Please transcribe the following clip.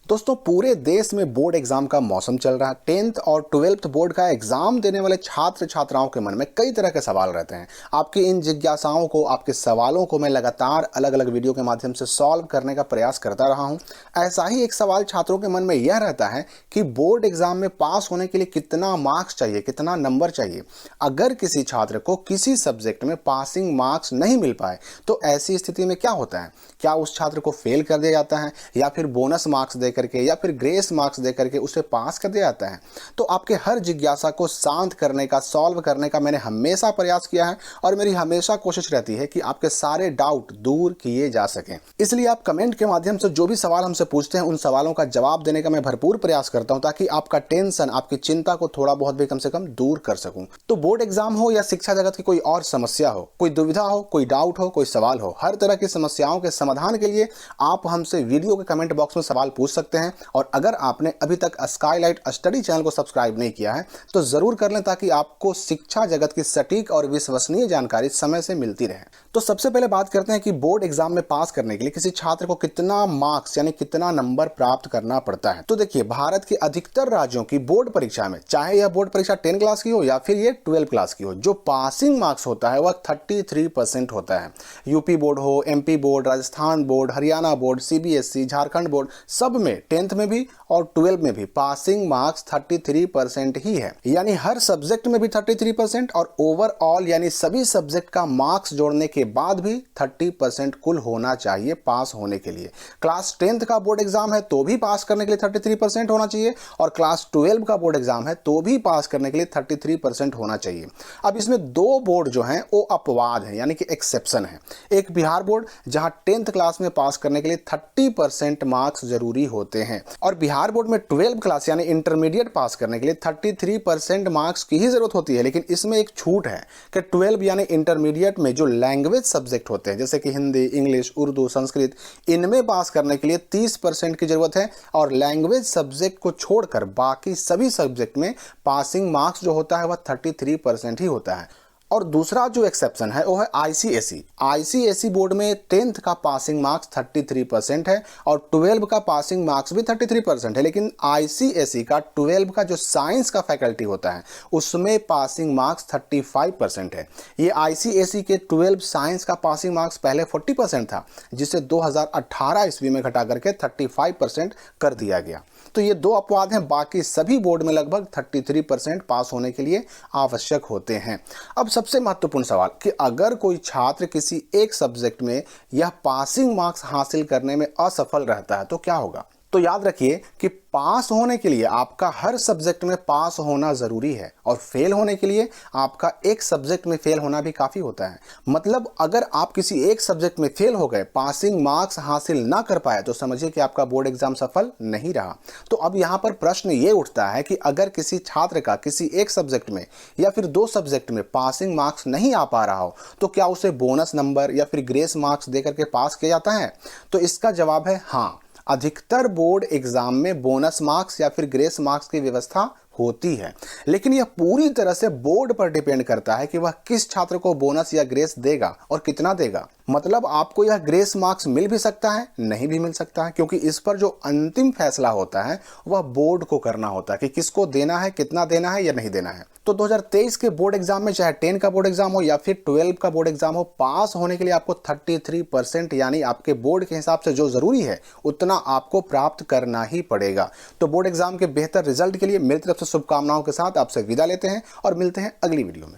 दोस्तों पूरे देश में बोर्ड एग्जाम का मौसम चल रहा है। 10th और 12th बोर्ड का एग्जाम देने वाले छात्र छात्राओं के मन में कई तरह के सवाल रहते हैं। आपकी इन जिज्ञासाओं को, आपके सवालों को मैं लगातार अलग अलग वीडियो के माध्यम से सॉल्व करने का प्रयास करता रहा हूं। ऐसा ही एक सवाल छात्रों के मन में यह रहता है कि बोर्ड एग्जाम में पास होने के लिए कितना मार्क्स चाहिए, कितना नंबर चाहिए। अगर किसी छात्र को किसी सब्जेक्ट में पासिंग मार्क्स नहीं मिल पाए तो ऐसी स्थिति में क्या होता है? क्या उस छात्र को फेल कर दिया जाता है या फिर बोनस मार्क्स देकर के या फिर ग्रेस मार्क्स देकर के उसे पास कर दिया जाता है? तो आपके हर जिज्ञासा को शांत करने का, सॉल्व करने का मैंने हमेशा प्रयास किया है और मेरी हमेशा कोशिश रहती है कि आपके सारे डाउट दूर किए जा सकें। इसलिए आप कमेंट के माध्यम से जो भी सवाल हमसे पूछते हैं उन सवालों का जवाब देने का मैं भरपूर प्रयास करता हूं ताकि आपका टेंशन, आपकी चिंता को थोड़ा बहुत भी कम से कम दूर कर सकूं। तो बोर्ड एग्जाम हो या शिक्षा जगत की कोई और समस्या हो, कोई दुविधा हो, कोई डाउट हो, कोई सवाल हो, हर तरह की समस्याओं के समाधान के लिए आप हमसे वीडियो के कमेंट बॉक्स में सवाल पूछ सकते हैं। और अगर आपने अभी तक स्काईलाइट स्टडी चैनल को सब्सक्राइब नहीं किया है तो जरूर कर लें ताकि आपको शिक्षा जगत की सटीक और विश्वसनीय जानकारी समय से मिलती रहे। तो सबसे पहले बात करते हैं कि बोर्ड एग्जाम में पास करने के लिए किसी छात्र को कितना मार्क्स यानी कितना नंबर प्राप्त करना पड़ता है। तो देखिए, भारत के अधिकतर राज्यों की बोर्ड परीक्षा में, चाहे यह बोर्ड परीक्षा 10 क्लास की हो या फिर ये 12 क्लास की हो, जो पासिंग मार्क्स होता है वह 33% होता है। यूपी बोर्ड हो, MP board, Rajasthan board, Haryana board, CBSE, Jharkhand board, सब में 10th में भी और 12 में भी पासिंग मार्क्स 33% ही है। यानी हर सब्जेक्ट में भी 33% और ओवरऑल यानी सभी सब्जेक्ट का मार्क्स जोड़ने के बाद भी 30% कुल होना चाहिए पास होने के लिए। क्लास 10th का बोर्ड एग्जाम है तो भी पास करने के लिए 33% होना चाहिए और क्लास 12 का बोर्ड एग्जाम है तो भी पास करने के लिए 33% होना चाहिए। अब इसमें दो बोर्ड जो हैं वो अपवाद हैं, यानी कि एक्सेप्शन है। एक बिहार बोर्ड जहां 10th क्लास में पास करने के लिए 30% मार्क्स जरूरी होते हैं और बिहार बोर्ड में 12 क्लास यानी इंटरमीडिएट पास करने के लिए 33% मार्क्स की ही जरूरत होती है। लेकिन इसमें एक छूट है कि 12 यानी इंटरमीडिएट में जो लैंग्वेज सब्जेक्ट होते हैं जैसे कि हिंदी, इंग्लिश, उर्दू, संस्कृत, इनमें पास करने के लिए 30% की जरूरत है और लैंग्वेज सब्जेक्ट को छोड़कर बाकी सभी सब्जेक्ट में पासिंग मार्क्स जो होता है वह 33% ही होता है। और दूसरा जो एक्सेप्शन है वो है आईसीएसई। आईसीएसई बोर्ड में 10th का पासिंग मार्क्स 33% है और 12 का पासिंग मार्क्स भी 33% है। लेकिन आईसीएसई का 12 का जो साइंस का फैकल्टी होता है उसमें पासिंग मार्क्स 35% है। ये आईसीएसई के 12 साइंस का पासिंग मार्क्स पहले 40% था जिसे 2018 ईस्वी में घटा करके 35% कर दिया गया। तो ये दो अपवाद हैं, बाकी सभी बोर्ड में लगभग 33% पास होने के लिए आवश्यक होते हैं। अब सबसे महत्वपूर्ण सवाल कि अगर कोई छात्र किसी एक सब्जेक्ट में यह पासिंग मार्क्स हासिल करने में असफल रहता है तो क्या होगा? तो याद रखिए कि पास होने के लिए आपका हर सब्जेक्ट में पास होना जरूरी है और फेल होने के लिए आपका एक सब्जेक्ट में फेल होना भी काफी होता है। मतलब अगर आप किसी एक सब्जेक्ट में फेल हो गए, पासिंग मार्क्स हासिल ना कर पाए तो समझिए कि आपका बोर्ड एग्जाम सफल नहीं रहा। तो अब यहाँ पर प्रश्न ये उठता है कि अगर किसी छात्र का किसी एक सब्जेक्ट में या फिर दो सब्जेक्ट में पासिंग मार्क्स नहीं आ पा रहा हो तो क्या उसे बोनस नंबर या फिर ग्रेस मार्क्स देकर के पास किया जाता है? तो इसका जवाब है हाँ। अधिकतर बोर्ड एग्जाम में बोनस मार्क्स या फिर ग्रेस मार्क्स की व्यवस्था होती है, लेकिन यह पूरी तरह से बोर्ड पर डिपेंड करता है कि वह किस छात्र को बोनस या ग्रेस देगा और कितना देगा। मतलब आपको यह ग्रेस मार्क्स मिल भी सकता है, नहीं भी मिल सकता है, क्योंकि इस पर जो अंतिम फैसला होता है वह बोर्ड को करना होता है कि किसको देना है, कितना देना है या नहीं देना है। तो 2023 के बोर्ड एग्जाम में चाहे 10 का बोर्ड एग्जाम हो या फिर 12 का बोर्ड एग्जाम हो, पास होने के लिए आपको 33% यानी आपके बोर्ड के हिसाब से जो जरूरी है उतना आपको प्राप्त करना ही पड़ेगा। तो बोर्ड एग्जाम के बेहतर रिजल्ट के लिए मेरी तरफ से शुभकामनाओं के साथ आपसे विदा लेते हैं और मिलते हैं अगली वीडियो में।